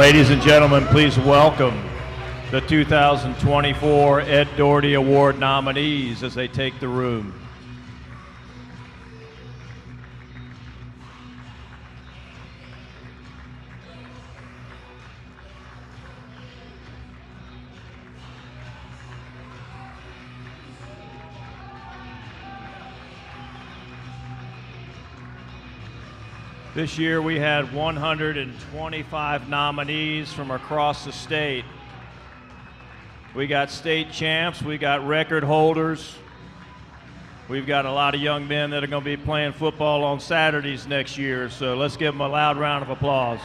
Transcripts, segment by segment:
Ladies and gentlemen, please welcome the 2024 Ed Doherty Award nominees as they take the room. This year we had 125 nominees from across the state. We got state champs, we got record holders. We've got a lot of young men that are going to be playing football on Saturdays next year, so let's give them a loud round of applause.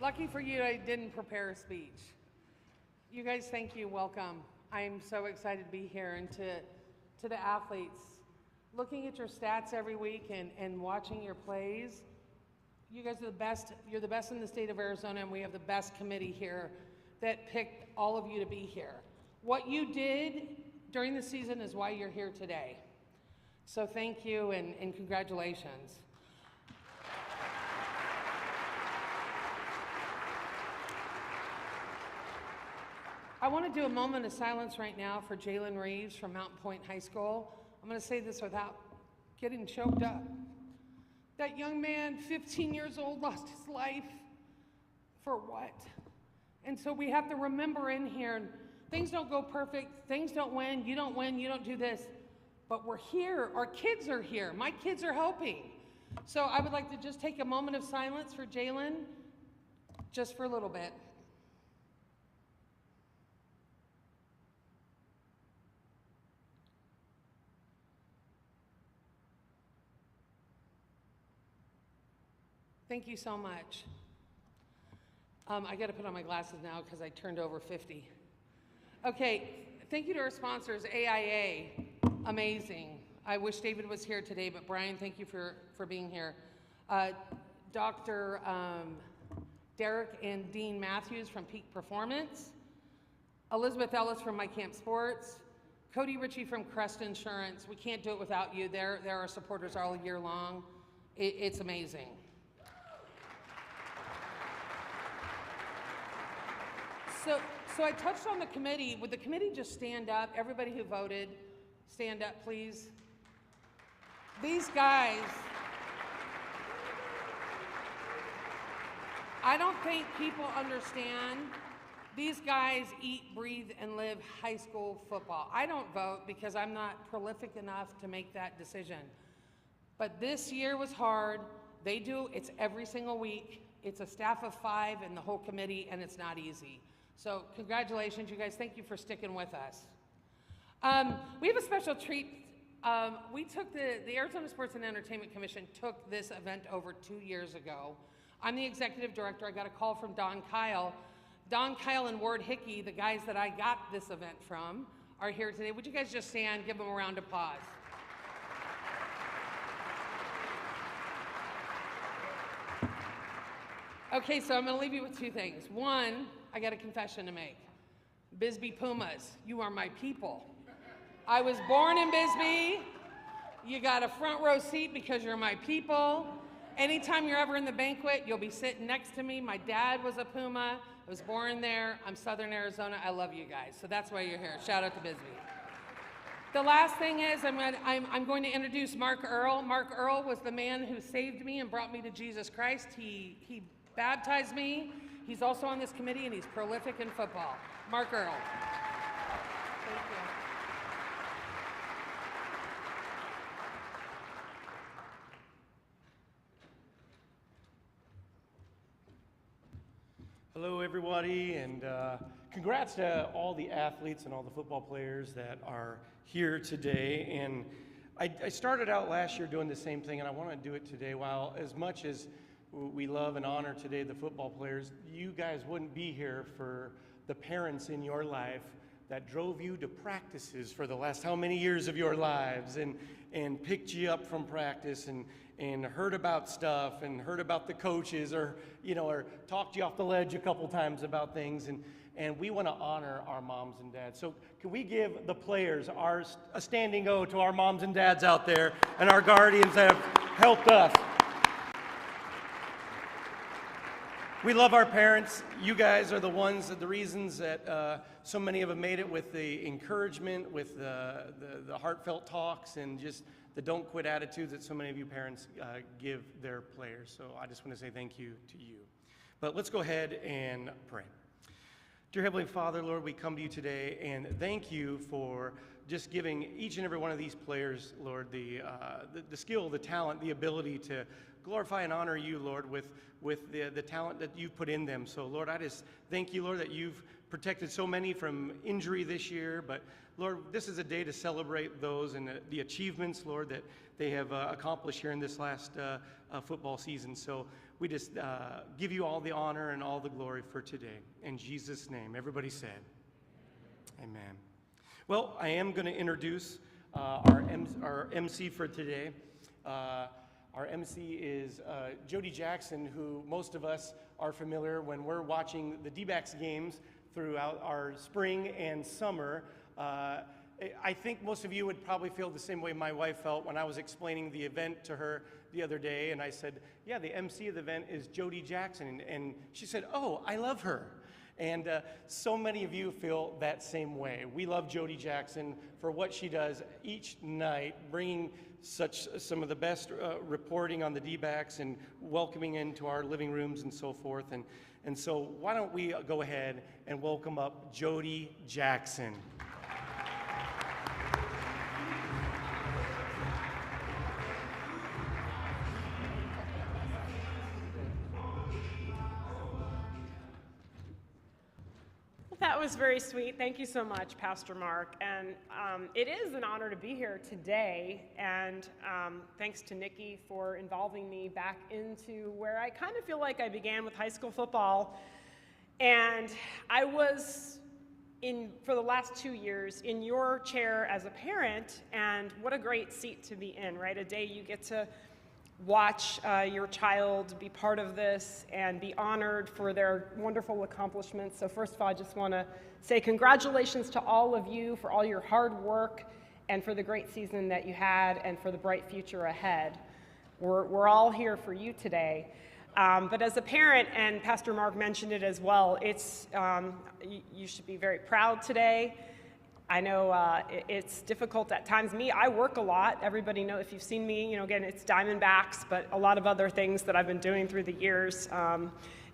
Lucky for you, I didn't prepare a speech. You guys, thank you, welcome. I'm so excited to be here, and to the athletes. Looking at your stats every week and watching your plays, you guys are the best. You're the best in the state of Arizona, and we have the best committee here that picked all of you to be here. What you did during the season is why you're here today. So thank you and congratulations. I want to do a moment of silence right now for Jalen Reeves from Mountain Point High School. I'm going to say this without getting choked up. That young man, 15 years old, lost his life for what? And so we have to remember in here, things don't go perfect, things don't win, you don't do this, but we're here, our kids are here, my kids are helping. So I would like to just take a moment of silence for Jalen, just for a little bit. Thank you so much. I got to put on my glasses now because I turned over 50. Okay, thank you to our sponsors, AIA, amazing. I wish David was here today, but Brian, thank you for being here. Dr. Derek and Dean Matthews from Peak Performance, Elizabeth Ellis from My Camp Sports, Cody Ritchie from Crest Insurance. We can't do it without you. They're our supporters all year long. It's amazing. So I touched on the committee. Would the committee just stand up? Everybody who voted, stand up, please. These guys, I don't think people understand. These guys eat, breathe, and live high school football. I don't vote because I'm not prolific enough to make that decision. But this year was hard. They do, it's every single week. It's a staff of 5 and the whole committee, and it's not easy. So congratulations, you guys. Thank you for sticking with us. We have a special treat. We took the Arizona Sports and Entertainment Commission took this event over 2 years ago. I'm the executive director. I got a call from Don Kyle. Don Kyle and Ward Hickey, the guys that I got this event from, are here today. Would you guys just stand, give them a round of applause? Okay, so I'm gonna leave you with 2 things. One, I got a confession to make. Bisbee Pumas, you are my people. I was born in Bisbee. You got a front row seat because you're my people. Anytime you're ever in the banquet, you'll be sitting next to me. My dad was a Puma. I was born there. I'm Southern Arizona. I love you guys. So that's why you're here. Shout out to Bisbee. The last thing is I'm going to introduce Mark Earl. Mark Earl was the man who saved me and brought me to Jesus Christ. He baptized me. He's also on this committee, and he's prolific in football. Mark Earl. Thank you. Hello, everybody, and congrats to all the athletes and all the football players that are here today. And I started out last year doing the same thing, and I want to do it today. While as much as we love and honor today the football players, you guys wouldn't be here for the parents in your life that drove you to practices for the last how many years of your lives and picked you up from practice and heard about stuff and heard about the coaches or talked you off the ledge a couple times about things. And we want to honor our moms and dads. So can we give the players a standing O to our moms and dads out there and our guardians that have helped us? We love our parents. You guys are the reasons that so many of them made it, with the encouragement, with the heartfelt talks, and just the don't quit attitudes that so many of you parents give their players. So I just want to say thank you to you. But let's go ahead and pray. Dear Heavenly Father, Lord, we come to you today and thank you for just giving each and every one of these players, Lord, the skill, the talent, the ability to glorify and honor you, Lord, with the talent that you've put in them. So, Lord, I just thank you, Lord, that you've protected so many from injury this year. But, Lord, this is a day to celebrate those and the achievements, Lord, that they have accomplished here in this last football season. So we just give you all the honor and all the glory for today. In Jesus' name, everybody said, amen. Well, I am going to introduce our MC for today. Our MC is Jody Jackson, who most of us are familiar when we're watching the D-backs games throughout our spring and summer. I think most of you would probably feel the same way my wife felt when I was explaining the event to her the other day, and I said, yeah, the MC of the event is Jody Jackson, and she said, oh, I love her. And so many of you feel that same way. We love Jody Jackson for what she does each night, bringing some of the best reporting on the D-backs and welcoming into our living rooms and so forth. And so why don't we go ahead and welcome up Jody Jackson. That was very sweet. Thank you so much, Pastor Mark. And it is an honor to be here today. And thanks to Nikki for involving me back into where I kind of feel like I began with high school football. And I was for the last 2 years in your chair as a parent. And what a great seat to be in, right? A day you get to watch your child be part of this and be honored for their wonderful accomplishments. So first of all, I just want to say congratulations to all of you for all your hard work and for the great season that you had and for the bright future ahead. We're all here for you today. But as a parent, and Pastor Mark mentioned it as well, it's you should be very proud today. I know it's difficult at times. I work a lot. Everybody know, if you've seen me, again, it's Diamondbacks, but a lot of other things that I've been doing through the years.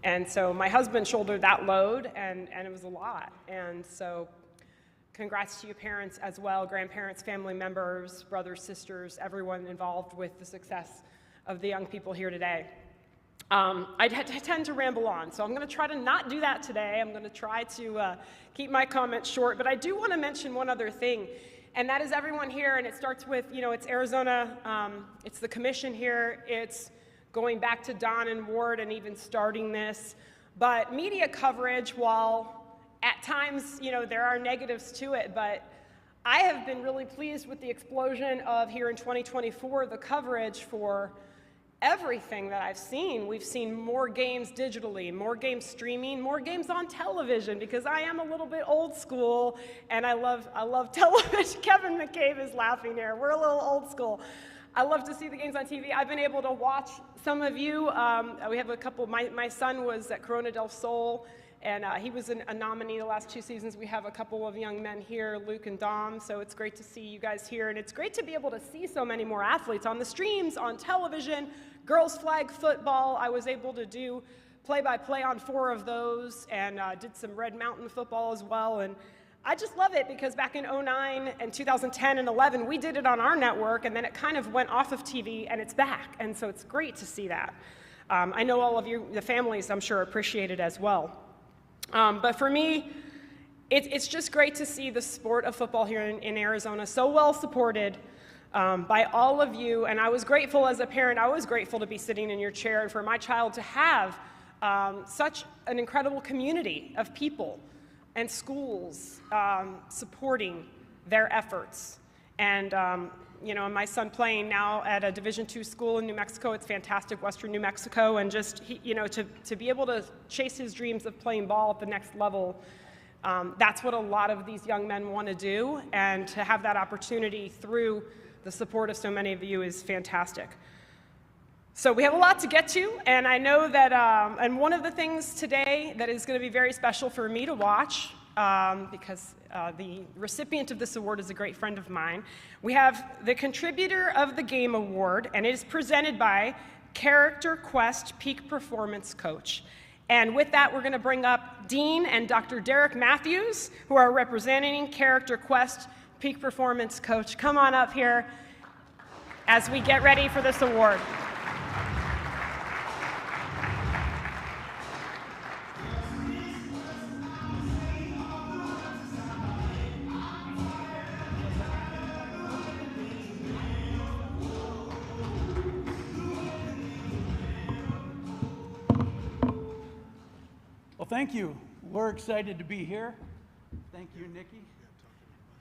And so my husband shouldered that load, and it was a lot. And so congrats to you parents as well, grandparents, family members, brothers, sisters, everyone involved with the success of the young people here today. I tend to ramble on, so I'm going to try to not do that today. I'm going to try to keep my comments short, but I do want to mention one other thing, and that is everyone here, and it starts with, it's Arizona, it's the commission here, it's going back to Don and Ward and even starting this, but media coverage, while at times, there are negatives to it, but I have been really pleased with the explosion of here in 2024, the coverage for everything that I've seen. We've seen more games digitally, more games streaming, more games on television, because I am a little bit old school and I love television. Kevin McCabe is laughing here. We're a little old school. I love to see the games on TV. I've been able to watch some of you. We have a couple. My son was at Corona del Sol And he was a nominee the last 2 seasons. We have a couple of young men here, Luke and Dom, so it's great to see you guys here. And it's great to be able to see so many more athletes on the streams, on television, girls flag football. I was able to do play-by-play on 4 of those, and did some Red Mountain football as well. And I just love it because back in 2009 and 2010 and 11, we did it on our network, and then it kind of went off of TV, and it's back. And so it's great to see that. I know all of you, the families, I'm sure, appreciate it as well. But for me, it's just great to see the sport of football here in Arizona so well supported by all of you. And I was grateful as a parent, I was grateful to be sitting in your chair and for my child to have such an incredible community of people and schools supporting their efforts. And you know, my son playing now at a Division II school in New Mexico, it's fantastic, Western New Mexico, and just, you know, to be able to chase his dreams of playing ball at the next level, that's what a lot of these young men want to do, and to have that opportunity through the support of so many of you is fantastic. So we have a lot to get to, and I know that, and one of the things today that is going to be very special for me to watch, because the recipient of this award is a great friend of mine, we have the Contributor of the Game Award, and it is presented by Character Quest Peak Performance Coach. And with that, we're going to bring up Dean and Dr. Derek Matthews, who are representing Character Quest Peak Performance Coach. Come on up here as we get ready for this award. Well, thank you. We're excited to be here. Thank you, Nikki.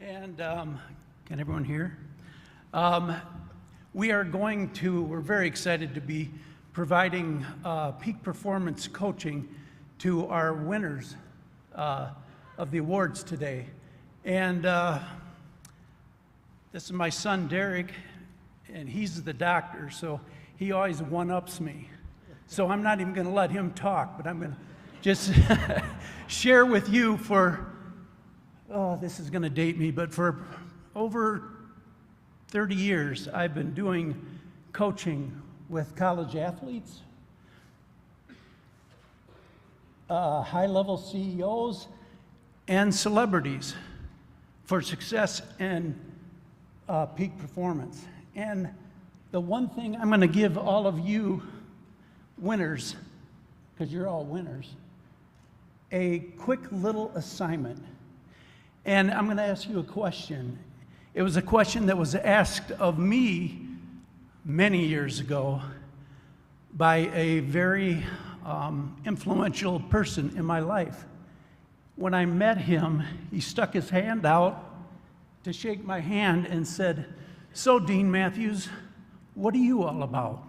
And can everyone hear? We're very excited to be providing peak performance coaching to our winners of the awards today. And this is my son, Derek, and he's the doctor, so he always one-ups me. So I'm not even going to let him talk, but I'm going to just share with you for, this is going to date me, but for over 30 years, I've been doing coaching with college athletes, high-level CEOs, and celebrities for success and peak performance. And the one thing I'm going to give all of you winners, because you're all winners, a quick little assignment. And I'm going to ask you a question. It was a question that was asked of me many years ago by a very influential person in my life. When I met him, he stuck his hand out to shake my hand and said, "So, Dean Matthews, what are you all about?"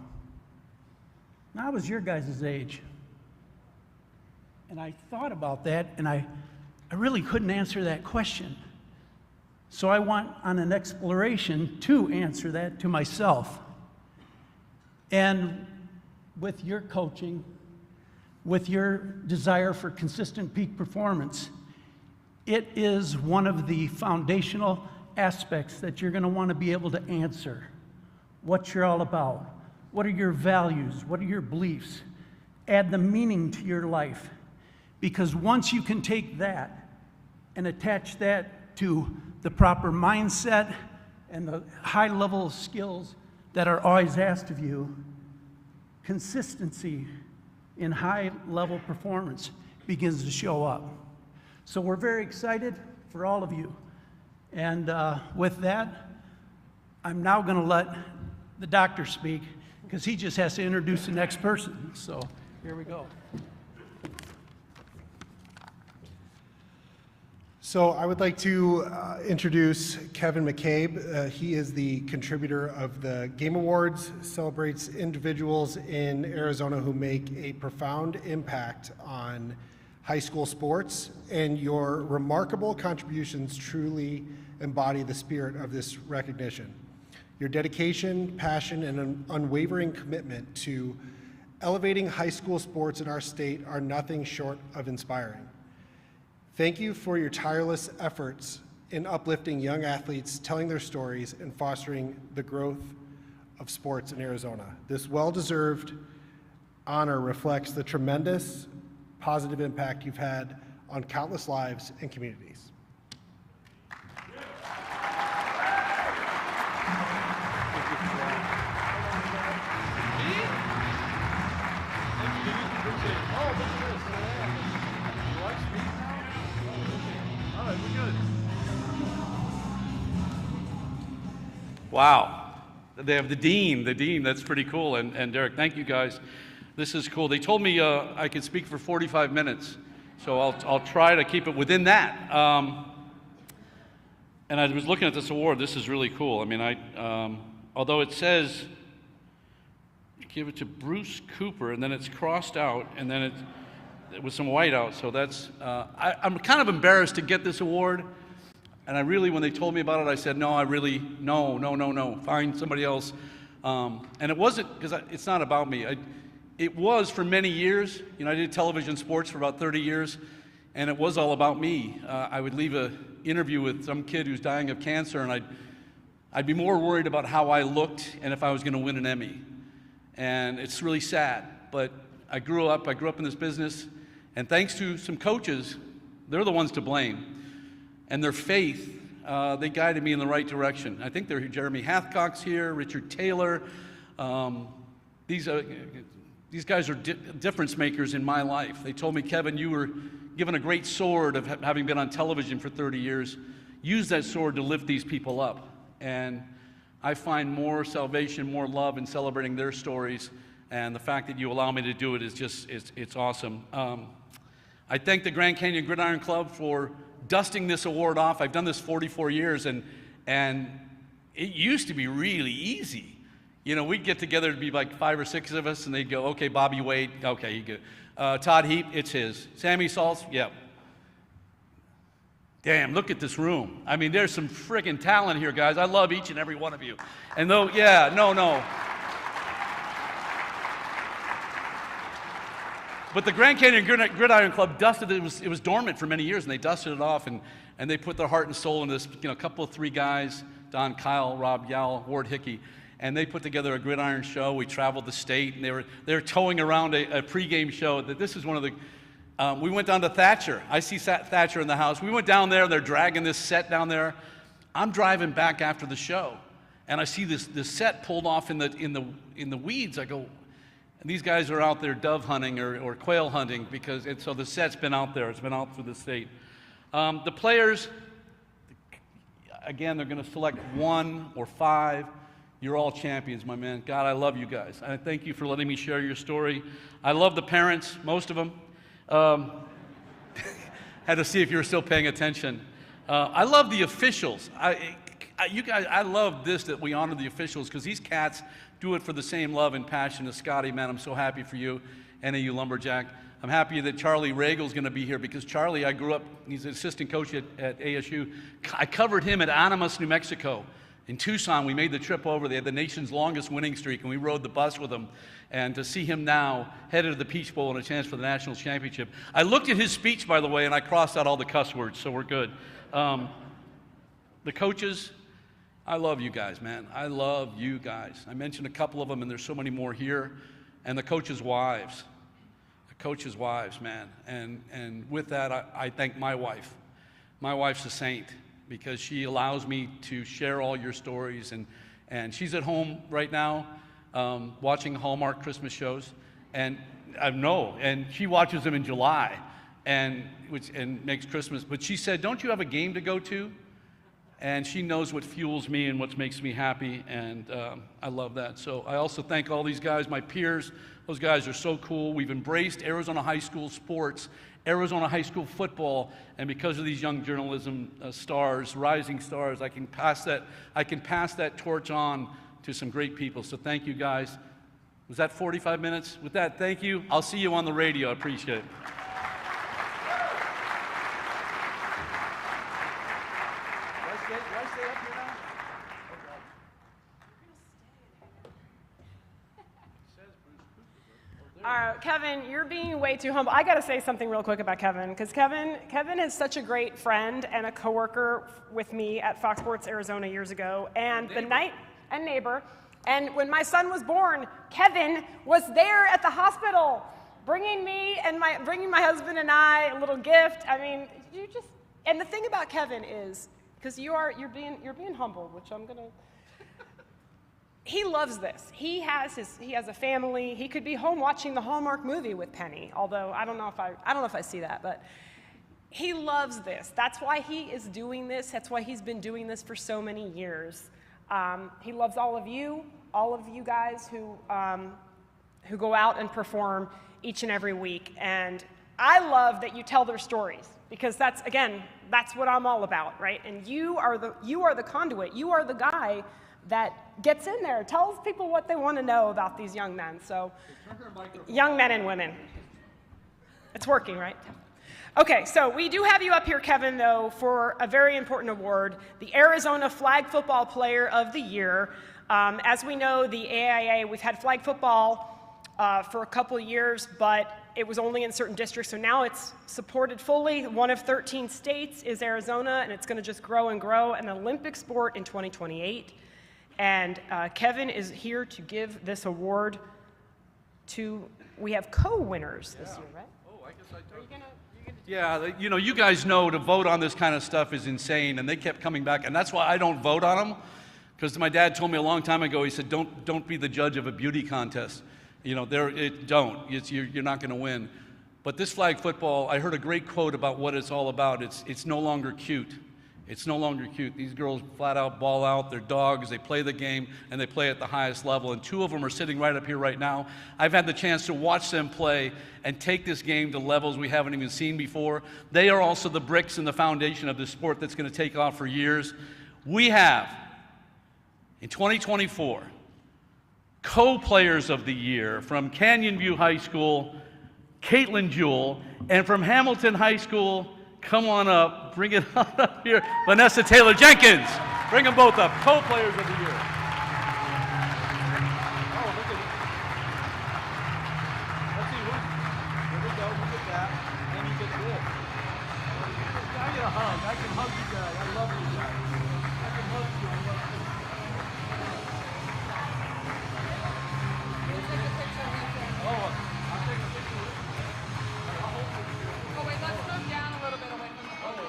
Now, I was your guys' age. And I thought about that, and I really couldn't answer that question. So I went on an exploration to answer that to myself. And with your coaching, with your desire for consistent peak performance, it is one of the foundational aspects that you're going to want to be able to answer. What you're all about. What are your values? What are your beliefs? Add the meaning to your life. Because once you can take that and attach that to the proper mindset and the high-level skills that are always asked of you, consistency in high-level performance begins to show up. So we're very excited for all of you. And with that, I'm now going to let the doctor speak, because he just has to introduce the next person. So here we go. So I would like to introduce Kevin McCabe. He is the contributor of the Game Awards, celebrates individuals in Arizona who make a profound impact on high school sports, and your remarkable contributions truly embody the spirit of this recognition. Your dedication, passion, and an unwavering commitment to elevating high school sports in our state are nothing short of inspiring. Thank you for your tireless efforts in uplifting young athletes, telling their stories, and fostering the growth of sports in Arizona. This well-deserved honor reflects the tremendous positive impact you've had on countless lives and communities. Wow. They have the dean, that's pretty cool. And Derek, thank you guys. This is cool. They told me I could speak for 45 minutes, so I'll try to keep it within that. And I was looking at this award. This is really cool. I mean, although it says give it to Bruce Cooper, and then it's crossed out, and then it was some white out. So that's I'm kind of embarrassed to get this award. And I really, when they told me about it, I said, no, no, find somebody else. And it wasn't, because it's not about me. It was for many years. You know, I did television sports for about 30 years, and it was all about me. I would leave an interview with some kid who's dying of cancer, and I'd be more worried about how I looked and if I was going to win an Emmy. And it's really sad, but I grew up in this business, and thanks to some coaches, they're the ones to blame. And their faith, they guided me in the right direction. I think they're here. Jeremy Hathcock's here, Richard Taylor. These guys are difference makers in my life. They told me, Kevin, you were given a great sword of having been on television for 30 years. Use that sword to lift these people up. And I find more salvation, more love in celebrating their stories. And the fact that you allow me to do it is just, it's awesome. I thank the Grand Canyon Gridiron Club for dusting this award off. I've done this 44 years, and it used to be really easy. You know, we'd get together to be like 5 or 6 of us, and they'd go, okay, Bobby Wade, okay, you good. Todd Heap, it's his. Sammy Salts, yep. Damn, look at this room. I mean, there's some friggin' talent here, guys. I love each and every one of you. And though, yeah, no. But the Grand Canyon Gridiron Club dusted it. It was dormant for many years, and they dusted it off, and they put their heart and soul into this. You know, a couple of 3 guys, Don Kyle, Rob Yowell, Ward Hickey, and they put together a gridiron show. We traveled the state, and they were towing around a pregame show. That this is one of the. We went down to Thatcher. I see Thatcher in the house. We went down there. They're dragging this set down there. I'm driving back after the show, and I see this set pulled off in the weeds. I go. And these guys are out there dove hunting or quail hunting so the set's been out there. It's been out through the state. The players, again, they're going to select 1 or 5. You're all champions, my man. God, I love you guys. I thank you for letting me share your story. I love the parents, most of them. Had to see if you were still paying attention. I love the officials. You guys, I love this, that we honor the officials, because these cats do it for the same love and passion as Scotty, man. I'm so happy for you, NAU Lumberjack. I'm happy that Charlie Ragel's going to be here, because Charlie, I grew up, he's an assistant coach at ASU. I covered him at Animas, New Mexico. In Tucson, we made the trip over. They had the nation's longest winning streak, and we rode the bus with him. And to see him now headed to the Peach Bowl and a chance for the national championship. I looked at his speech, by the way, and I crossed out all the cuss words, so we're good. The coaches, I love you guys, man. I love you guys. I mentioned a couple of them, and there's so many more here. And the coaches' wives. The coaches' wives, man. And with that, I thank my wife. My wife's a saint, because she allows me to share all your stories. And she's at home right now watching Hallmark Christmas shows. And I know, and she watches them in July and makes Christmas. But she said, don't you have a game to go to? And she knows what fuels me and what makes me happy, and I love that. So I also thank all these guys, my peers. Those guys are so cool. We've embraced Arizona high school sports, Arizona high school football, and because of these young journalism stars, rising stars, I can pass that torch on to some great people. So thank you, guys. Was that 45 minutes? With that, thank you. I'll see you on the radio. I appreciate it. Kevin, you're being way too humble. I got to say something real quick about Kevin, because Kevin is such a great friend and a coworker with me at Fox Sports Arizona years ago, and neighbor. And when my son was born, Kevin was there at the hospital, bringing my husband and I a little gift. I mean, and the thing about Kevin is, because you're being humble, which I'm gonna. He loves this. He has a family. He could be home watching the Hallmark movie with Penny, although I don't know if I see that, but he loves this. That's why he is doing this. That's why he's been doing this for so many years. He loves all of you guys who go out and perform each and every week. And I love that you tell their stories, because that's what I'm all about, right? And you are the conduit. You are the guy that gets in there, tells people what they want to know about these young men. So, young men and women. It's working, right? Okay, so we do have you up here, Kevin, though, for a very important award, the Arizona Flag Football Player of the Year. As we know, the AIA, we've had flag football for a couple of years, but it was only in certain districts, so now it's supported fully. One of 13 states is Arizona, and it's going to just grow and grow, an Olympic sport in 2028. And Kevin is here to give this award to, we have co-winners this year, right? Oh, I guess I do. Yeah, you guys know to vote on this kind of stuff is insane, and they kept coming back, and that's why I don't vote on them, because my dad told me a long time ago, he said, don't be the judge of a beauty contest. You're not going to win. But this flag football, I heard a great quote about what it's all about. It's no longer cute. It's no longer cute. These girls flat out ball out. They're dogs. They play the game, and they play at the highest level. And two of them are sitting right up here right now. I've had the chance to watch them play and take this game to levels we haven't even seen before. They are also the bricks and the foundation of this sport that's going to take off for years. We have, in 2024, co-players of the year from Canyon View High School, Caitlin Jewell, and from Hamilton High School, come on up, bring it on up here, Vanessa Taylor Jenkins. Bring them both up, co-players of the year. Oh, look at it. Let's see who. Here we go, look at that. And you get this. I get a hug. I can hug you guys. I love you guys. I can hug you. I love you. Oh, I'll take a picture with you. Oh, wait, let's move down a little bit away from the photo.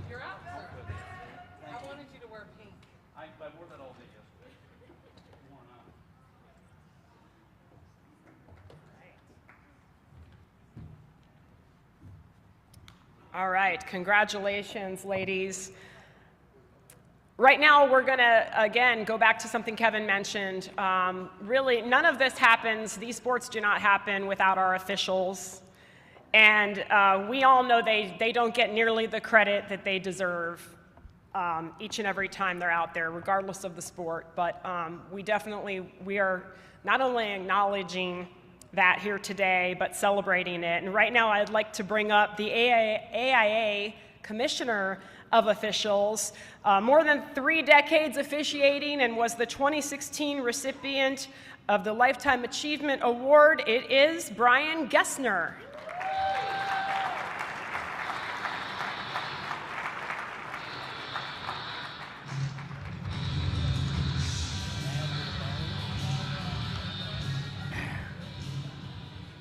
You're out, sir. I wanted you to wear pink. I wore that all day yesterday. Worn out. All right, congratulations, ladies. Right now, we're going to, again, go back to something Kevin mentioned. Really, none of this happens, these sports do not happen without our officials. And we all know they don't get nearly the credit that they deserve each and every time they're out there, regardless of the sport. But we are not only acknowledging that here today, but celebrating it. And right now, I'd like to bring up the AIA Commissioner of Officials, more than 3 decades officiating, and was the 2016 recipient of the Lifetime Achievement Award. It is Brian Gessner.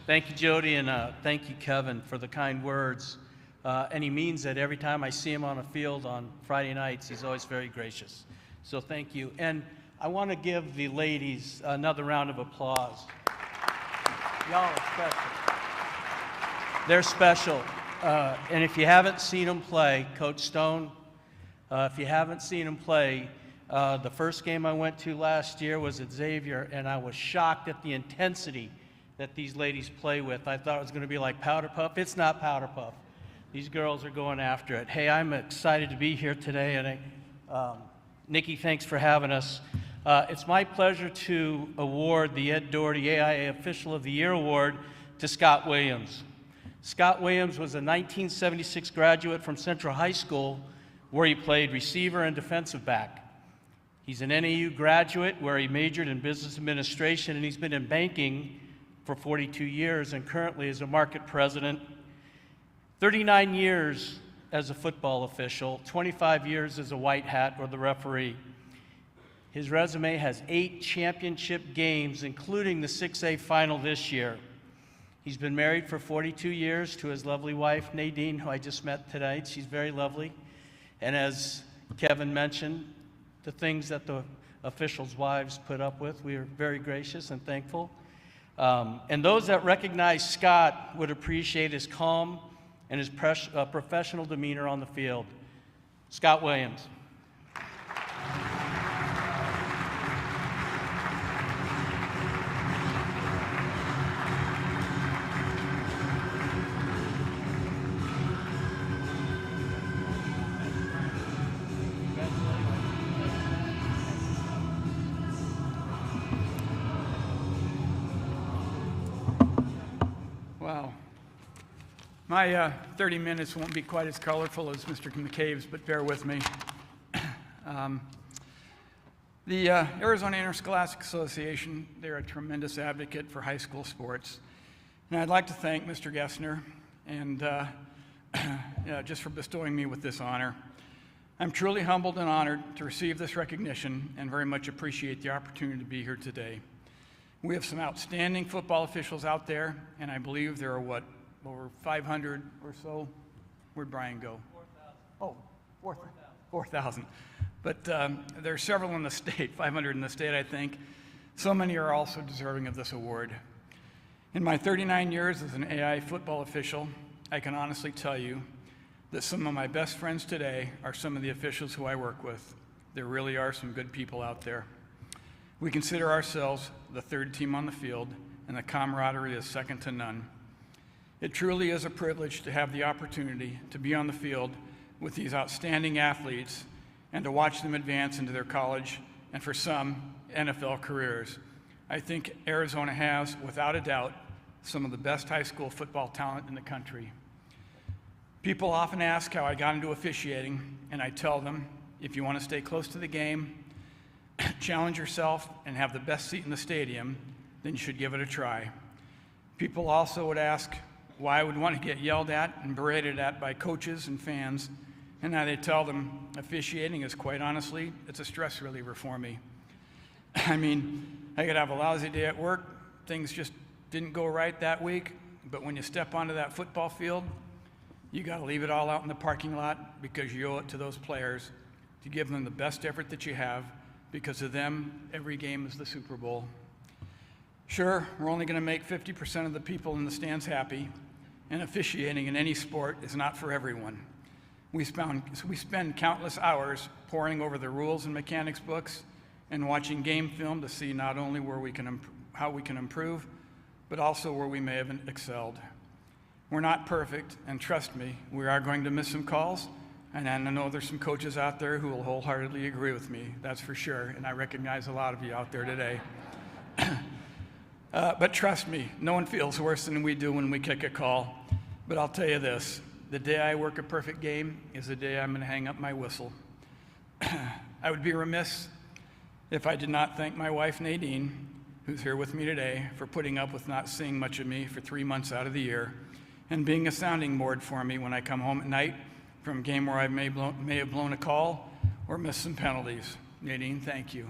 Thank you, Jody, and thank you, Kevin, for the kind words. And he means that every time I see him on a field on Friday nights, he's always very gracious. So thank you. And I want to give the ladies another round of applause. Y'all are special. They're special. And if you haven't seen them play, Coach Stone, if you haven't seen them play, the first game I went to last year was at Xavier, and I was shocked at the intensity that these ladies play with. I thought it was going to be like Powder Puff. It's not Powder Puff. These girls are going after it. Hey, I'm excited to be here today, and Nikki, thanks for having us. It's my pleasure to award the Ed Doherty AIA Official of the Year Award to Scott Williams. Scott Williams was a 1976 graduate from Central High School, where he played receiver and defensive back. He's an NAU graduate where he majored in business administration, and he's been in banking for 42 years and currently is a market president. 39 years as a football official, 25 years as a white hat or the referee. His resume has 8 championship games, including the 6A final this year. He's been married for 42 years to his lovely wife, Nadine, who I just met tonight. She's very lovely. And as Kevin mentioned, the things that the officials' wives put up with, we are very gracious and thankful. And those that recognize Scott would appreciate his calm and his professional demeanor on the field. Scott Williams. Wow. My 30 minutes won't be quite as colorful as Mr. McCabe's, but bear with me. The Arizona Interscholastic Association, they're a tremendous advocate for high school sports. And I'd like to thank Mr. Gessner and just for bestowing me with this honor. I'm truly humbled and honored to receive this recognition and very much appreciate the opportunity to be here today. We have some outstanding football officials out there, and I believe there are, over 500 or so? Where'd Brian go? 4,000. 4,000. But there are several in the state, 500 in the state, I think. So many are also deserving of this award. In my 39 years as an AI football official, I can honestly tell you that some of my best friends today are some of the officials who I work with. There really are some good people out there. We consider ourselves the third team on the field, and the camaraderie is second to none. It truly is a privilege to have the opportunity to be on the field with these outstanding athletes and to watch them advance into their college and, for some, NFL careers. I think Arizona has, without a doubt, some of the best high school football talent in the country. People often ask how I got into officiating, and I tell them, if you want to stay close to the game, challenge yourself, and have the best seat in the stadium, then you should give it a try. People also would ask why I would want to get yelled at and berated at by coaches and fans, and I tell them officiating is, quite honestly, it's a stress reliever for me. I mean, I could have a lousy day at work, things just didn't go right that week, but when you step onto that football field, you got to leave it all out in the parking lot because you owe it to those players to give them the best effort that you have. Because of them, every game is the Super Bowl. Sure, we're only going to make 50% of the people in the stands happy, and officiating in any sport is not for everyone. We spend countless hours poring over the rules and mechanics books and watching game film to see not only how we can improve, but also where we may have excelled. We're not perfect, and trust me, we are going to miss some calls, and I know there's some coaches out there who will wholeheartedly agree with me, that's for sure, and I recognize a lot of you out there today. But trust me, no one feels worse than we do when we kick a call. But I'll tell you this, the day I work a perfect game is the day I'm going to hang up my whistle. I would be remiss if I did not thank my wife, Nadine, who's here with me today, for putting up with not seeing much of me for 3 months out of the year, and being a sounding board for me when I come home at night from a game where I may have blown a call or missed some penalties. Nadine, thank you.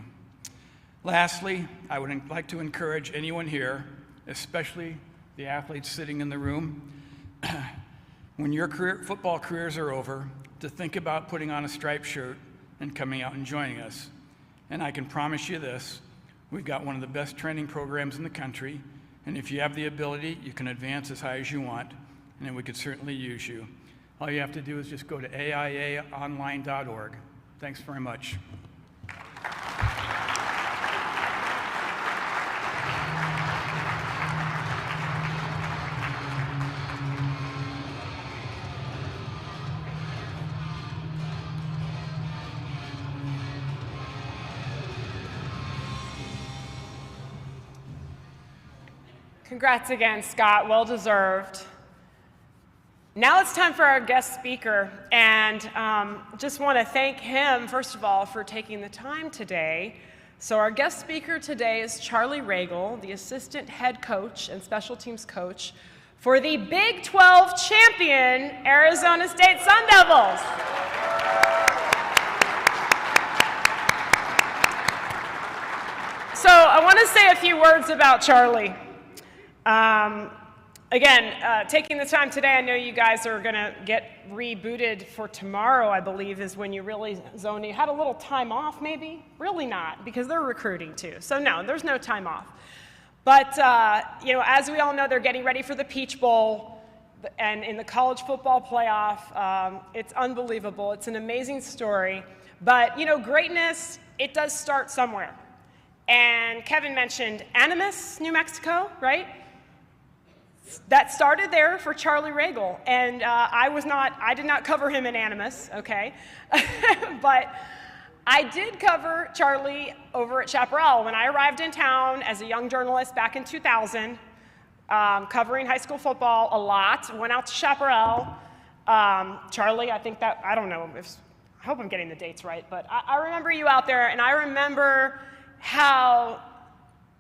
Lastly, I would like to encourage anyone here, especially the athletes sitting in the room, when your football careers are over, to think about putting on a striped shirt and coming out and joining us. And I can promise you this, we've got one of the best training programs in the country, and if you have the ability, you can advance as high as you want, and we could certainly use you. All you have to do is just go to aiaonline.org. Thanks very much. Congrats again, Scott. Well deserved. Now it's time for our guest speaker, and just want to thank him, first of all, for taking the time today. So our guest speaker today is Charlie Ragle, the assistant head coach and special teams coach for the Big 12 champion Arizona State Sun Devils. So I want to say a few words about Charlie. Again, taking the time today, I know you guys are going to get rebooted for tomorrow, I believe, is when you really zone in. You had a little time off, maybe? Really not, because they're recruiting too. So no, there's no time off. But, as we all know, they're getting ready for the Peach Bowl and in the college football playoff. It's unbelievable. It's an amazing story. But, greatness, it does start somewhere. And Kevin mentioned Animas, New Mexico, right? That started there for Charlie Ragle, and I did not cover him in Animas, okay? But I did cover Charlie over at Chaparral. When I arrived in town as a young journalist back in 2000, covering high school football a lot, went out to Chaparral. Charlie, I hope I'm getting the dates right, but I remember you out there, and I remember how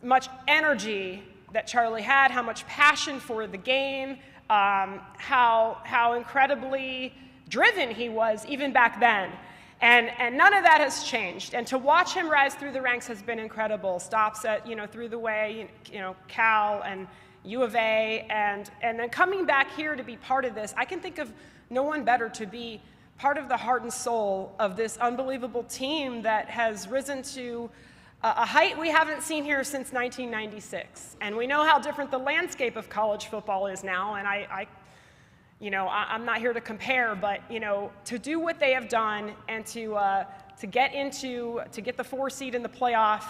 much energy that Charlie had, how much passion for the game, how incredibly driven he was even back then. And none of that has changed. And to watch him rise through the ranks has been incredible. Stops at, through the way, Cal and U of A, and then coming back here to be part of this, I can think of no one better to be part of the heart and soul of this unbelievable team that has risen to a height we haven't seen here since 1996. And we know how different the landscape of college football is now, and I'm not here to compare, but, to do what they have done and to get the 4 seed in the playoff,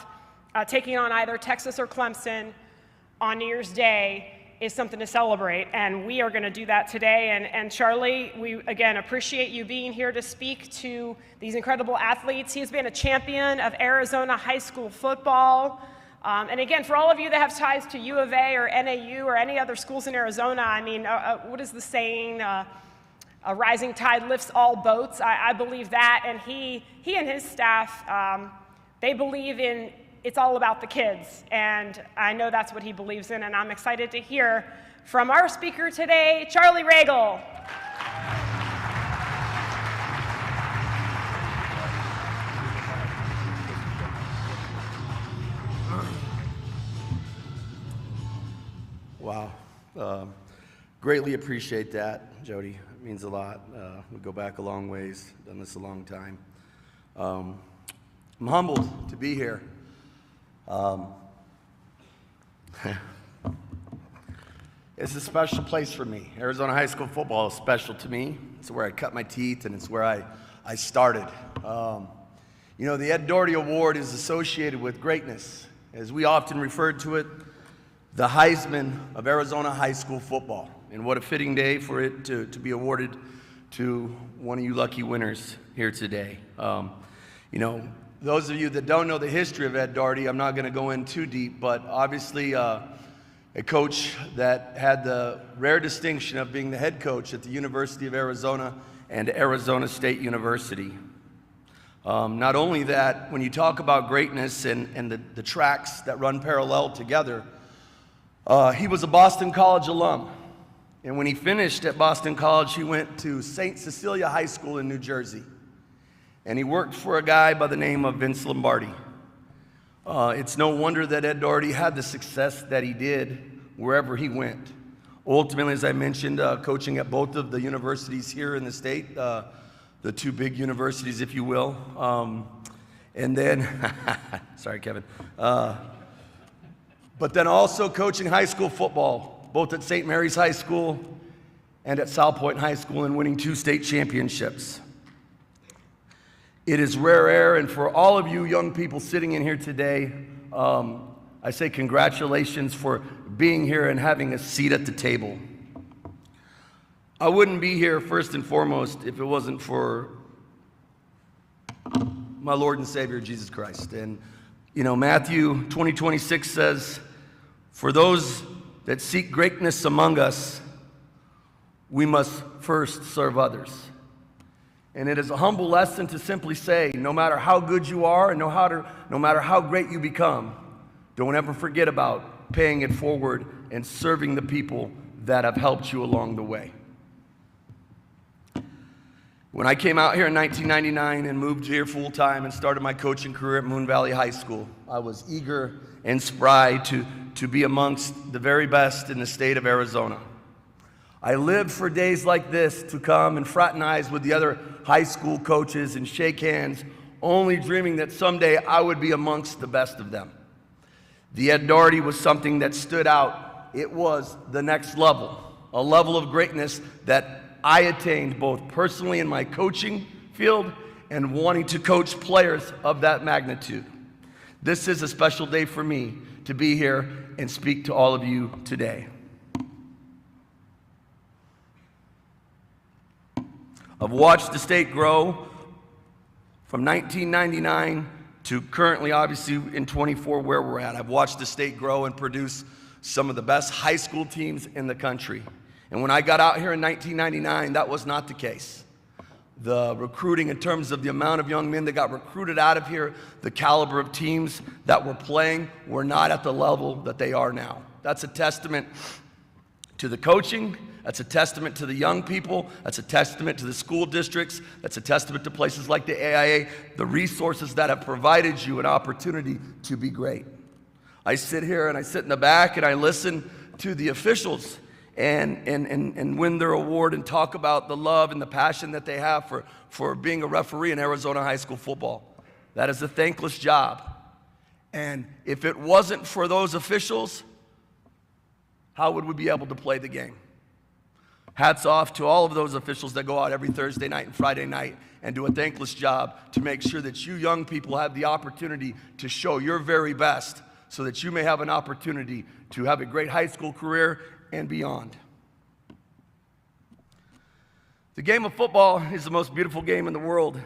taking on either Texas or Clemson on New Year's Day is something to celebrate, and we are going to do that today. And Charlie, we again appreciate you being here to speak to these incredible athletes. He has been a champion of Arizona high school football. And again, for all of you that have ties to U of A or NAU or any other schools in Arizona, what is the saying? A rising tide lifts all boats. I believe that, and he and his staff, they believe in it's all about the kids, and I know that's what he believes in, and I'm excited to hear from our speaker today, Charlie Ragle. Wow. Greatly appreciate that, Jody. It means a lot. We go back a long ways, done this a long time. I'm humbled to be here. It's a special place for me. Arizona high school football is special to me. It's where I cut my teeth, and it's where I started. The Ed Doherty Award is associated with greatness. As we often refer to it, the Heisman of Arizona high school football. And what a fitting day for it to be awarded to one of you lucky winners here today. Those of you that don't know the history of Ed Doherty, I'm not going to go in too deep, but obviously a coach that had the rare distinction of being the head coach at the University of Arizona and Arizona State University. Not only that, when you talk about greatness and the tracks that run parallel together, he was a Boston College alum. And when he finished at Boston College, he went to St. Cecilia High School in New Jersey. And he worked for a guy by the name of Vince Lombardi. It's no wonder that Ed Doherty had the success that he did wherever he went. Ultimately, as I mentioned, coaching at both of the universities here in the state, the 2 big universities, if you will. And then, sorry, Kevin. But then also coaching high school football, both at St. Mary's High School and at South Point High School, and winning 2 state championships. It is rare air, and for all of you young people sitting in here today, I say congratulations for being here and having a seat at the table. I wouldn't be here first and foremost if it wasn't for my Lord and Savior, Jesus Christ. And, Matthew 20:26 says, "For those that seek greatness among us, we must first serve others. And it is a humble lesson to simply say, no matter how good you are and no matter how great you become, don't ever forget about paying it forward and serving the people that have helped you along the way. When I came out here in 1999 and moved here full-time and started my coaching career at Moon Valley High School, I was eager and spry to be amongst the very best in the state of Arizona. I lived for days like this to come and fraternize with the other high school coaches and shake hands, only dreaming that someday I would be amongst the best of them. The Ed Doherty was something that stood out. It was the next level, a level of greatness that I attained both personally in my coaching field and wanting to coach players of that magnitude. This is a special day for me to be here and speak to all of you today. I've watched the state grow from 1999 to currently, obviously, in 24 where we're at. I've watched the state grow and produce some of the best high school teams in the country. And when I got out here in 1999, that was not the case. The recruiting in terms of the amount of young men that got recruited out of here, the caliber of teams that were playing were not at the level that they are now. That's a testament to the coaching. That's a testament to the young people. That's a testament to the school districts. That's a testament to places like the AIA, the resources that have provided you an opportunity to be great. I sit here and I sit in the back and I listen to the officials and win their award and talk about the love and the passion that they have for being a referee in Arizona high school football. That is a thankless job. And if it wasn't for those officials, how would we be able to play the game? Hats off to all of those officials that go out every Thursday night and Friday night and do a thankless job to make sure that you young people have the opportunity to show your very best so that you may have an opportunity to have a great high school career and beyond. The game of football is the most beautiful game in the world.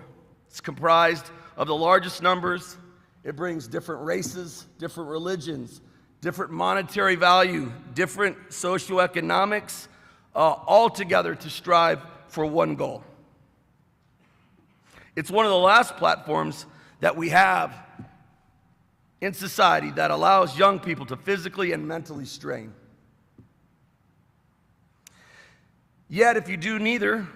It's comprised of the largest numbers. It brings different races, different religions, different monetary value, different socioeconomics, all together to strive for one goal. It's one of the last platforms that we have in society that allows young people to physically and mentally strain. Yet, if you do neither,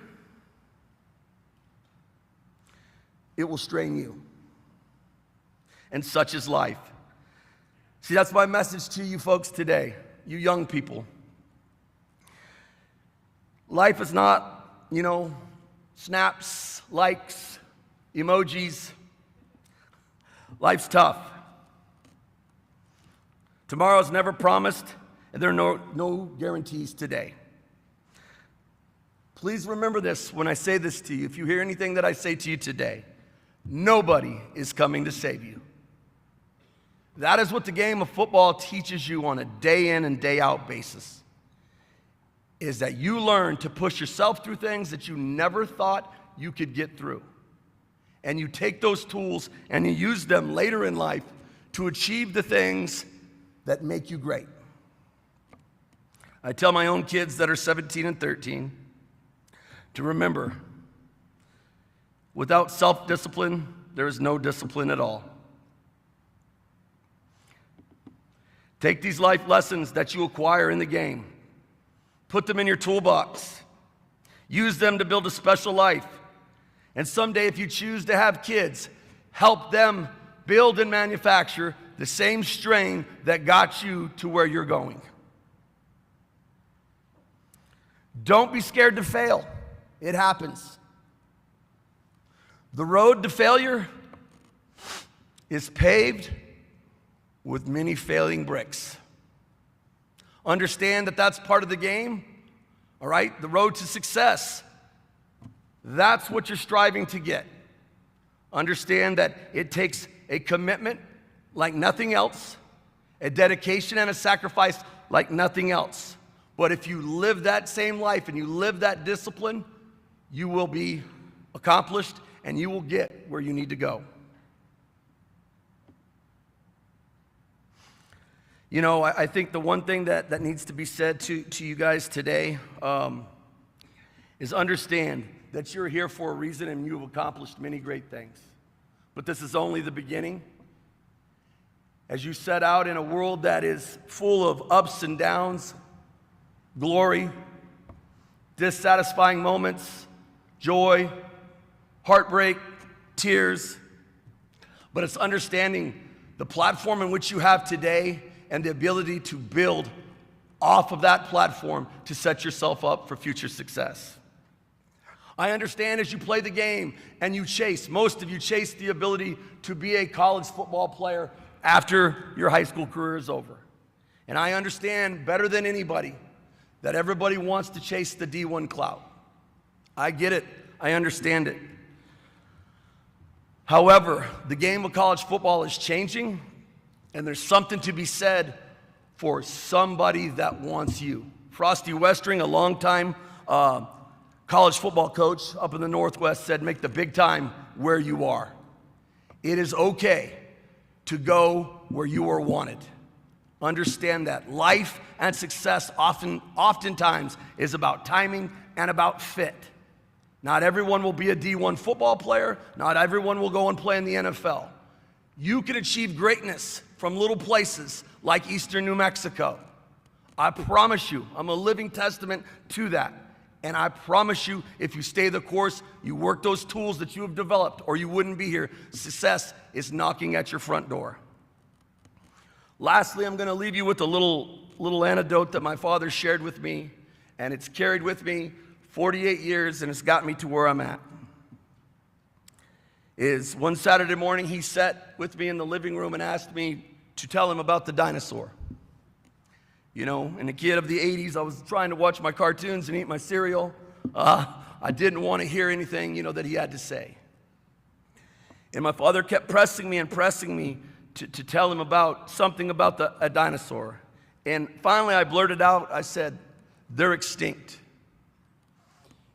it will strain you. And such is life. See, that's my message to you folks today, you young people. Life is not, snaps, likes, emojis. Life's tough. Tomorrow's never promised, and there are no guarantees today. Please remember this when I say this to you. If you hear anything that I say to you today, nobody is coming to save you. That is what the game of football teaches you on a day in and day out basis, is that you learn to push yourself through things that you never thought you could get through. And you take those tools and you use them later in life to achieve the things that make you great. I tell my own kids that are 17 and 13 to remember, without self-discipline, there is no discipline at all. Take these life lessons that you acquire in the game, put them in your toolbox, use them to build a special life, and someday if you choose to have kids, help them build and manufacture the same strain that got you to where you're going. Don't be scared to fail. It happens. The road to failure is paved with many failing bricks. Understand that that's part of the game, all right? The road to success, that's what you're striving to get. Understand that it takes a commitment like nothing else, a dedication and a sacrifice like nothing else. But if you live that same life and you live that discipline, you will be accomplished and you will get where you need to go. You know, I think the one thing that needs to be said to you guys today is understand that you're here for a reason and you've accomplished many great things. But this is only the beginning. As you set out in a world that is full of ups and downs, glory, dissatisfying moments, joy, heartbreak, tears, but it's understanding the platform in which you have today and the ability to build off of that platform to set yourself up for future success. I understand as you play the game and you chase, most of you chase the ability to be a college football player after your high school career is over. And I understand better than anybody that everybody wants to chase the D1 clout. I get it. I understand it. However, the game of college football is changing, and there's something to be said for somebody that wants you. Frosty Westring, a longtime college football coach up in the Northwest, said, make the big time where you are. It is okay to go where you are wanted. Understand that life and success oftentimes is about timing and about fit. Not everyone will be a D1 football player. Not everyone will go and play in the NFL. You can achieve greatness from little places like Eastern New Mexico. I promise you, I'm a living testament to that. And I promise you, if you stay the course, you work those tools that you have developed, or you wouldn't be here, success is knocking at your front door. Lastly, I'm going to leave you with a little anecdote that my father shared with me, and it's carried with me 48 years, and it's got me to where I'm at. Is one Saturday morning, he sat with me in the living room and asked me to tell him about the dinosaur. You know, and a kid of the 80s, I was trying to watch my cartoons and eat my cereal. I didn't want to hear anything, that he had to say. And my father kept pressing me to tell him about something about a dinosaur. And finally, I blurted out, I said, they're extinct.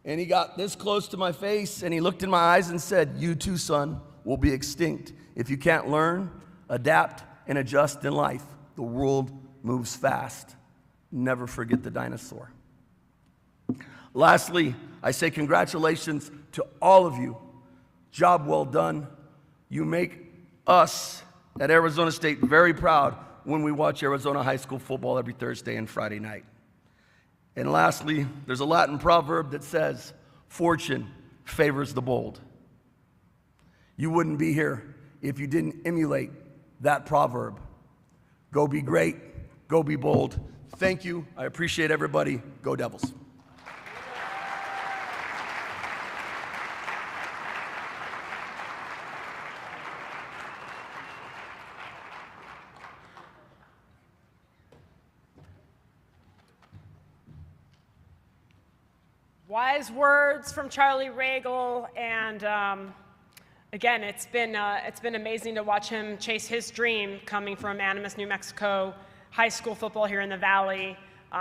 And he got this close to my face, and he looked in my eyes and said, you too, son, will be extinct if you can't learn, adapt, and adjust in life. The world moves fast. Never forget the dinosaur. Lastly, I say congratulations to all of you. Job well done. You make us at Arizona State very proud when we watch Arizona high school football every Thursday and Friday night. And lastly, there's a Latin proverb that says, fortune favors the bold. You wouldn't be here if you didn't emulate that proverb. Go be great. Go be bold. Thank you. I appreciate everybody. Go Devils. Wise words from Charlie Regal, and again, it's been amazing to watch him chase his dream coming from Animas, New Mexico, high school football here in the Valley.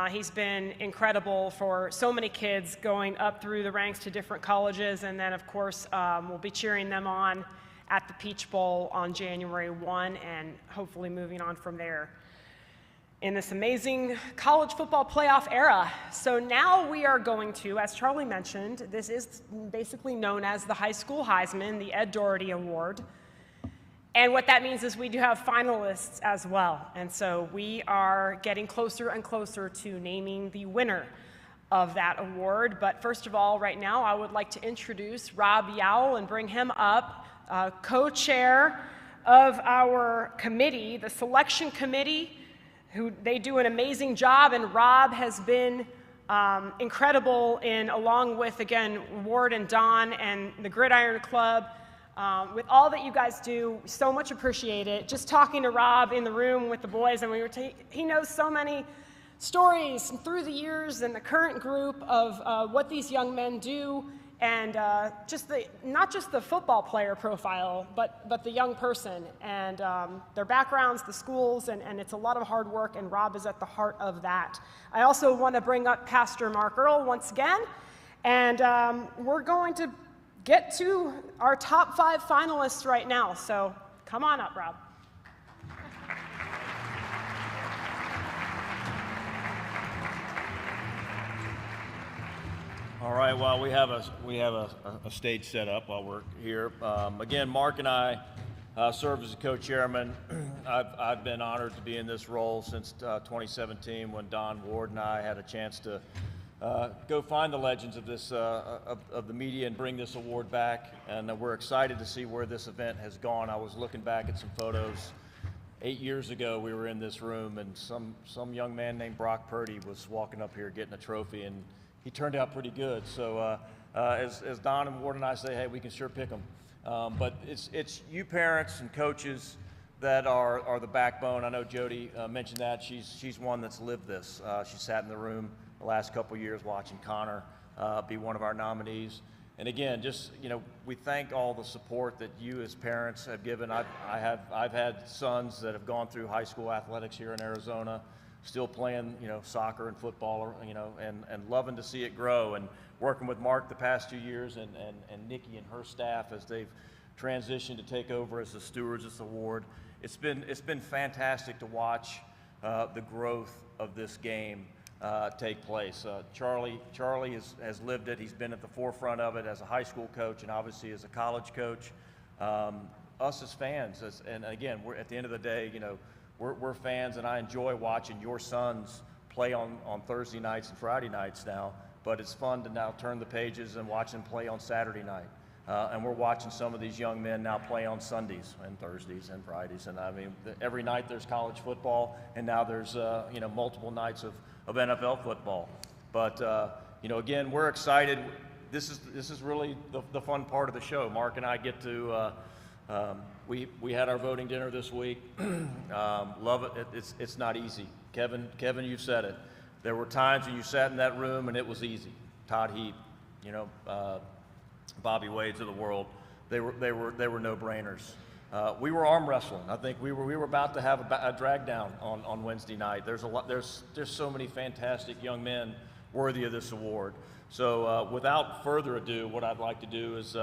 He's been incredible for so many kids going up through the ranks to different colleges, and then of course we'll be cheering them on at the Peach Bowl on January 1 and hopefully moving on from there in this amazing college football playoff era. So now we are going to, as Charlie mentioned, this is basically known as the High School Heisman, the Ed Doherty Award. And what that means is we do have finalists as well. And so we are getting closer and closer to naming the winner of that award. But first of all, right now, I would like to introduce Rob Yowell and bring him up, co-chair of our committee, the selection committee, who they do an amazing job, and Rob has been incredible in, along with, again, Ward and Don and the Gridiron Club, with all that you guys do. So much appreciate it. Just talking to Rob in the room with the boys, and he knows so many stories through the years and the current group of what these young men do, and not just the football player profile, but the young person and their backgrounds, the schools, and it's a lot of hard work, and Rob is at the heart of that. I also want to bring up Pastor Mark Earl once again, and we're going to get to our top 5 finalists right now, so come on up, Rob. All right, well, we have a stage set up while we're here. Again, Mark and I serve as a co-chairman. I've been honored to be in this role since 2017 when Don Ward and I had a chance to go find the legends of this of the media and bring this award back. And we're excited to see where this event has gone. I was looking back at some photos. 8 years ago, we were in this room, and some young man named Brock Purdy was walking up here getting a trophy, and he turned out pretty good. So as Don and Ward and I say, hey, we can sure pick them. But it's you parents and coaches that are the backbone. I know Jody mentioned that. She's one that's lived this. She sat in the room the last couple of years watching Connor be one of our nominees. And again, just, you know, we thank all the support that you as parents have given. I've had sons that have gone through high school athletics here in Arizona, still playing, you know, soccer and football, you know, and loving to see it grow. And working with Mark the past 2 years and Nikki and her staff as they've transitioned to take over as the stewards of this award. It's been fantastic to watch the growth of this game take place. Charlie has lived it. He's been at the forefront of it as a high school coach and obviously as a college coach. Us as fans, and again, we're at the end of the day, you know, we're fans, and I enjoy watching your sons play on Thursday nights and Friday nights now. But it's fun to now turn the pages and watch them play on Saturday night. And we're watching some of these young men now play on Sundays and Thursdays and Fridays. And I mean, every night there's college football, and now there's you know, multiple nights of NFL football. But you know, again, we're excited. This is really the fun part of the show. Mark and I get to we had our voting dinner this week. Love it. It's not easy. Kevin, you've said it. There were times when you sat in that room and it was easy. Todd Heap, you know, Bobby Wade's of the world. They were no-brainers. We were arm wrestling. I think we were about to have a drag down on Wednesday night. There's so many fantastic young men worthy of this award. So without further ado, what I'd like to do is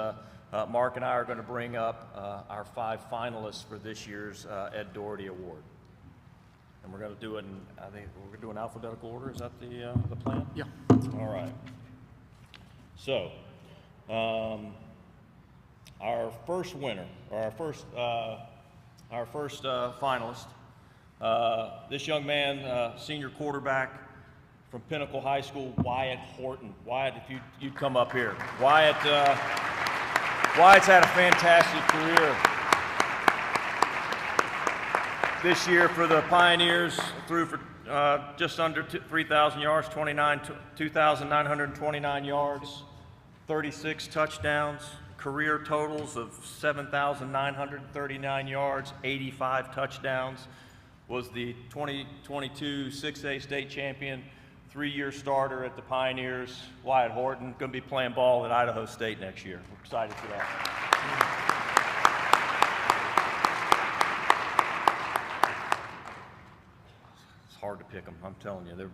Mark and I are going to bring up our 5 finalists for this year's Ed Doherty Award. And we're going to do it in, I think we're going to do an alphabetical order. Is that the plan? Yeah. All right. So, our first winner, or our first finalist, this young man, senior quarterback from Pinnacle High School, Wyatt Horton. Wyatt, if you'd come up here. Wyatt's had a fantastic career. This year for the Pioneers, threw for just under 3,000 yards, 2,929 yards, 36 touchdowns, career totals of 7,939 yards, 85 touchdowns, was the 2022 6A state champion, 3-year starter at the Pioneers. Wyatt Horton, going to be playing ball at Idaho State next year. We're excited for that. Hard to pick them. I'm telling you,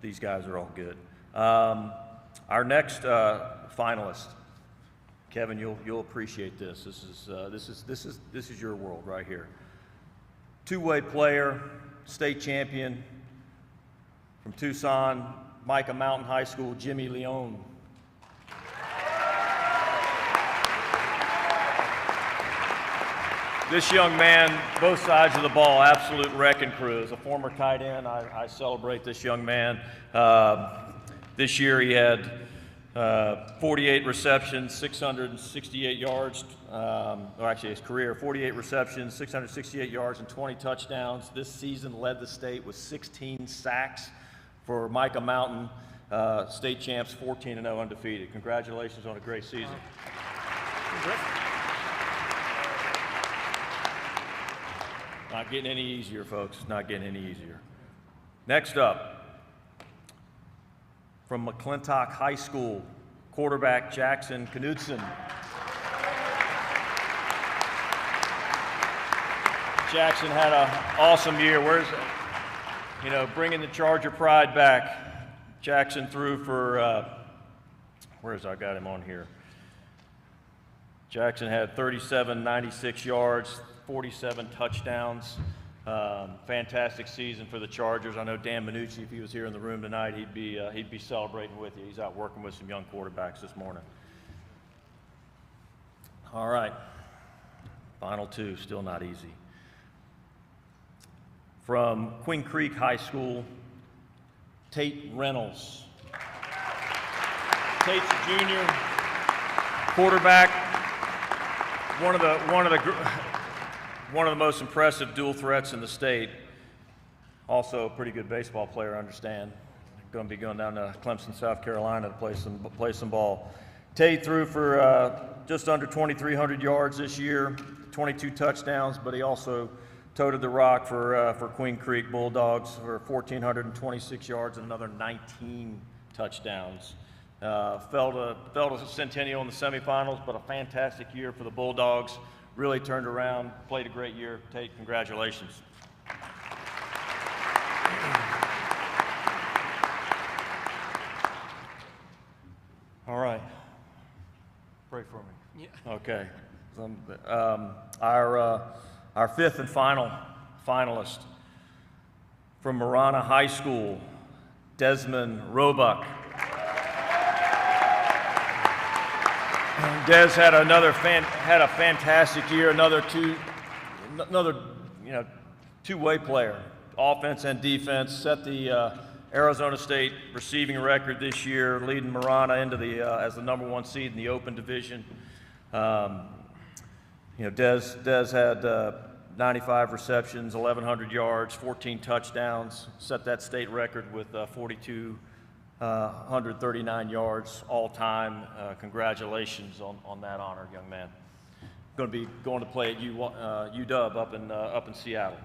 these guys are all good. Our next finalist, Kevin, you'll appreciate this. This is your world right here. Two-way player, state champion from Tucson, Micah Mountain High School, Jimmy Leone. This young man, both sides of the ball, absolute wrecking crew. As a former tight end, I celebrate this young man. This year he had 48 receptions, 668 yards. Or actually his career, 48 receptions, 668 yards, and 20 touchdowns. This season led the state with 16 sacks for Micah Mountain. State champs, 14-0 undefeated. Congratulations on a great season. Not getting any easier, folks. It's not getting any easier. Next up, from McClintock High School, quarterback Jackson Knudsen. Jackson had an awesome year. Bringing the Charger pride back. Jackson threw for, I got him on here. Jackson had 97, 96 yards, 47 touchdowns. Fantastic season for the Chargers. I know Dan Minucci, if he was here in the room tonight, he'd be celebrating with you. He's out working with some young quarterbacks this morning. All right, final two, still not easy. From Queen Creek High School, Tate Reynolds. Tate's a junior, quarterback, one of the most impressive dual threats in the state. Also a pretty good baseball player, I understand. Going to be going down to Clemson, South Carolina to play some ball. Tate threw for just under 2,300 yards this year, 22 touchdowns, but he also toted the rock for Queen Creek Bulldogs for 1,426 yards and another 19 touchdowns. Fell to Centennial in the semifinals, but a fantastic year for the Bulldogs. Really turned around, played a great year. Tate, congratulations. All right. Pray for me. Yeah. Okay. Our fifth and final finalist from Marana High School, Desmond Roebuck. Des had a fantastic year. Another two-way player, offense and defense. Set the Arizona State receiving record this year, leading Marana into as the number one seed in the Open Division. Des had 95 receptions, 1,100 yards, 14 touchdowns. Set that state record with 4,239 yards all time. Congratulations on that honor, young man. Going to be going to play at UW up in Seattle.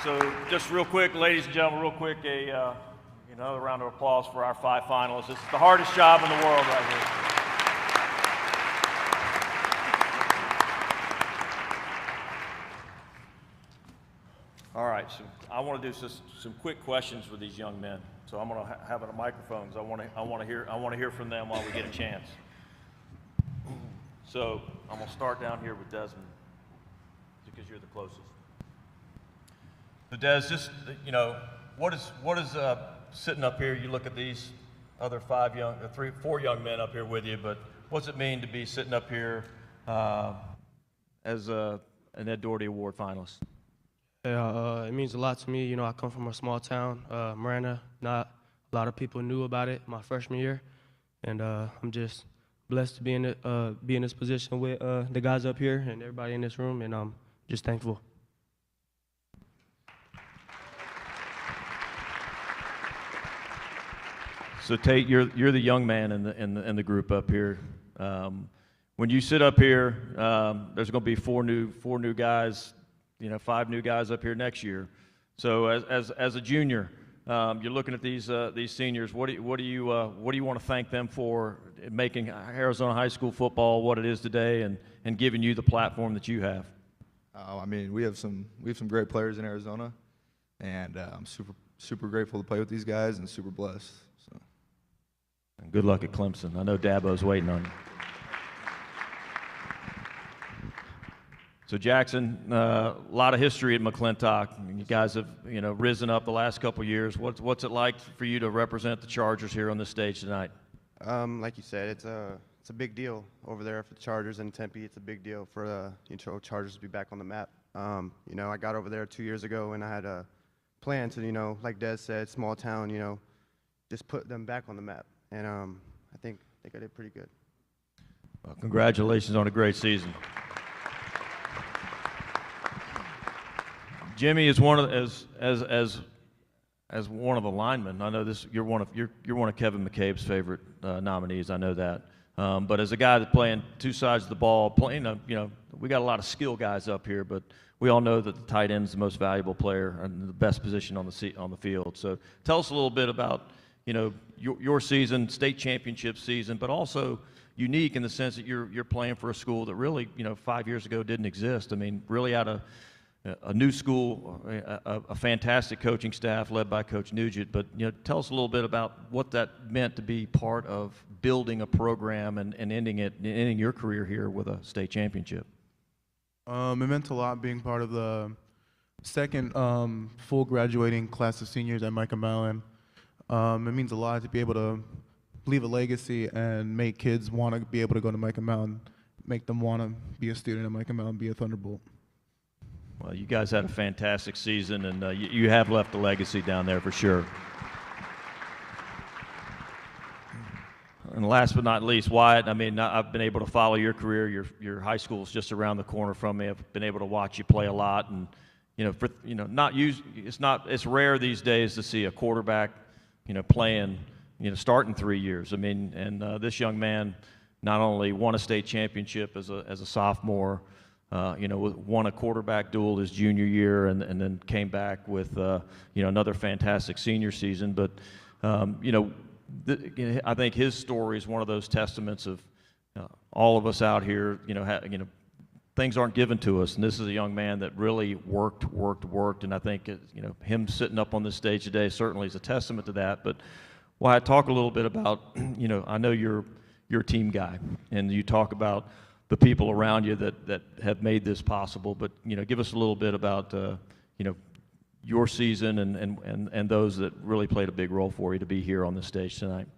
So just real quick, ladies and gentlemen, real quick, another round of applause for our 5 finalists. This is the hardest job in the world right here. All right, so I want to do some quick questions with these young men. So I'm going to have a microphone. I want to hear from them while we get a chance. So I'm going to start down here with Desmond because you're the closest. So Des, just what is sitting up here? You look at these other 4 young men up here with you, but what's it mean to be sitting up here as an Ed Doherty Award finalist? Yeah, it means a lot to me. I come from a small town, Marana. Not a lot of people knew about it my freshman year, and I'm just blessed to be in this position with the guys up here and everybody in this room, and I'm just thankful. So Tate, you're the young man in the group up here. When you sit up here, there's going to be 4 new guys. 5 new guys up here next year. So as a junior, you're looking at these seniors. What do you want to thank them for making Arizona high school football what it is today, and giving you the platform that you have? We have some great players in Arizona, and I'm super grateful to play with these guys and super blessed. So. And good luck at Clemson. I know Dabo's waiting on you. So Jackson, a lot of history at McClintock. You guys have risen up the last couple of years. What's it like for you to represent the Chargers here on this stage tonight? Like you said, it's a big deal over there for the Chargers in Tempe. It's a big deal for the Chargers to be back on the map. I got over there 2 years ago, and I had a plan to like Des said, small town, just put them back on the map. And I think I did pretty good. Well, congratulations on a great season. Jimmy is one of as one of the linemen. I know this. You're one of Kevin McCabe's favorite nominees. I know that. But as a guy that's playing 2 sides of the ball, we got a lot of skill guys up here, but we all know that the tight end is the most valuable player and the best position on the field. So tell us a little bit about your season, state championship season, but also unique in the sense that you're playing for a school that really 5 years ago didn't exist. I mean, really out of a new school, a fantastic coaching staff led by Coach Nugent. But tell us a little bit about what that meant to be part of building a program and ending your career here with a state championship? It meant a lot being part of the second full graduating class of seniors at Micah Mellon. It means a lot to be able to leave a legacy and make kids want to be able to go to Micah Mellon, make them want to be a student at Micah Mellon, be a Thunderbolt. Well, you guys had a fantastic season, and you have left a legacy down there for sure. And last but not least, Wyatt, I mean, I've been able to follow your career. Your high school is just around the corner from me. I've been able to watch you play a lot, and it's rare these days to see a quarterback, playing, starting 3 years. I mean, and this young man not only won a state championship as a sophomore, won a quarterback duel his junior year, and then came back with another fantastic senior season. But I think his story is one of those testaments of all of us out here. Things aren't given to us, and this is a young man that really worked, and I think him sitting up on this stage today certainly is a testament to that. But Wyatt, talk a little bit about I know you're a team guy, and you talk about the people around you that have made this possible. But give us a little bit about your season and those that really played a big role for you to be here on the stage tonight.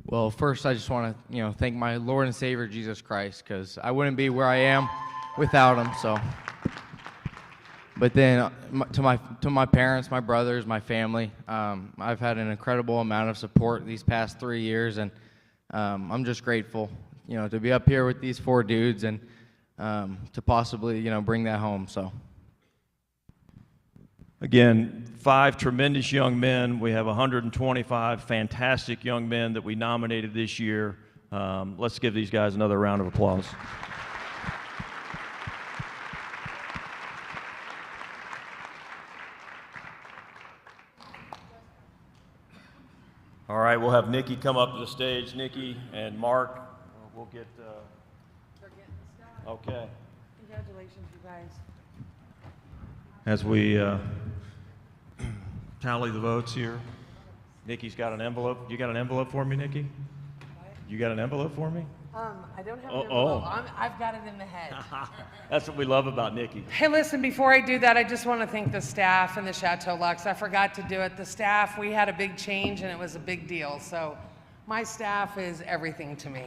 Well, first I just want to thank my Lord and Savior Jesus Christ, because I wouldn't be where I am without him. So, but then to my parents, my brothers, my family, I've had an incredible amount of support these past 3 years, and I'm just grateful, to be up here with these 4 dudes and to possibly, bring that home. So. Again, 5 tremendous young men. We have 125 fantastic young men that we nominated this year. Let's give these guys another round of applause. All right, we'll have Nikki come up to the stage. Nikki and Mark, we'll get. They're getting started. Okay. Congratulations, you guys. As we tally the votes here, Nikki's got an envelope. You got an envelope for me, Nikki? You got an envelope for me? I don't have an envelope. I've got it in the head. That's what we love about Nikki. Hey, listen, before I do that, I just want to thank the staff and the Chateau Luxe. I forgot to do it. The staff, we had a big change, and it was a big deal. So my staff is everything to me.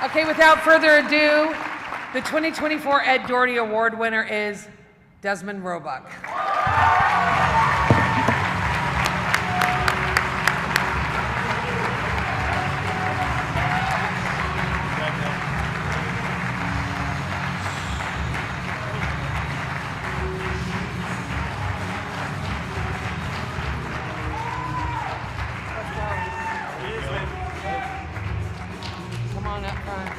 Okay, without further ado, the 2024 Ed Doherty Award winner is Desmond Roebuck. Come on up front.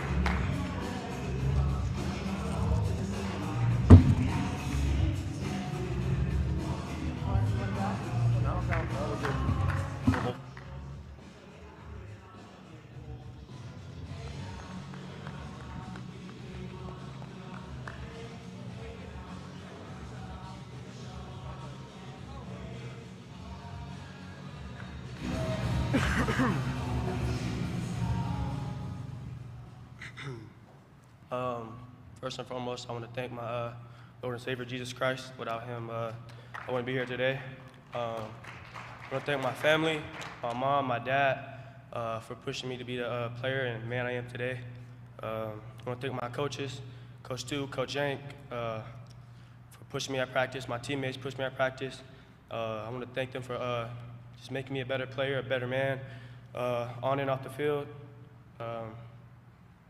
First and foremost, I want to thank my Lord and Savior Jesus Christ. Without him, I wouldn't be here today. I want to thank my family, my mom, my dad, for pushing me to be the player and man I am today. I want to thank my coaches, Coach Stu, Coach Yank, for pushing me at practice. My teammates pushed me at practice. I want to thank them for just making me a better player, a better man, on and off the field.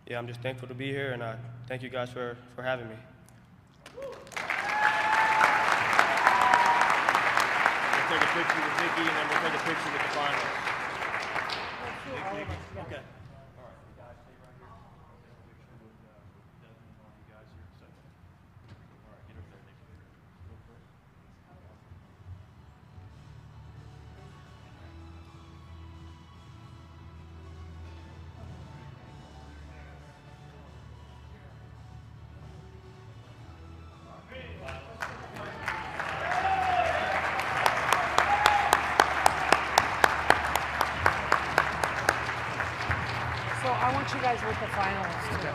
Yeah, I'm just thankful to be here, and I thank you guys for having me. We'll take a picture with Nikki, and then we'll take a picture with the finalists. Okay. All right, you guys stay right here. I'll get a picture with Desmond and all you guys here in a second. All right, get over there, Nikki. Go first. get you guys with the finalists too.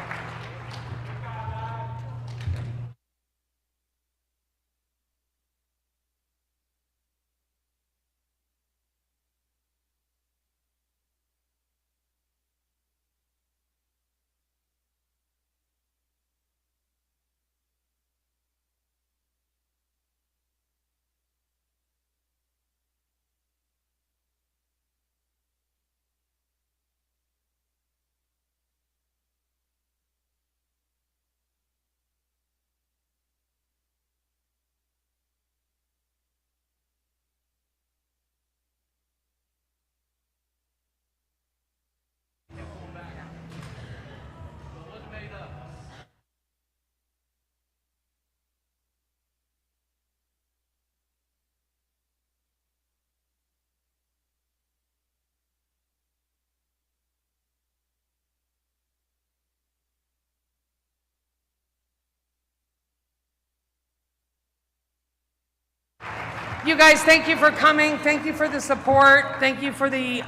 You guys, thank you for coming. Thank you for the support. Thank you for the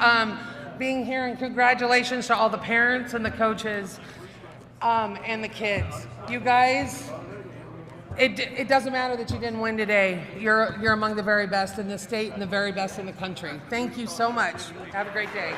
being here, and congratulations to all the parents and the coaches and the kids. You guys, it doesn't matter that you didn't win today. You're among the very best in the state and the very best in the country. Thank you so much. Have a great day.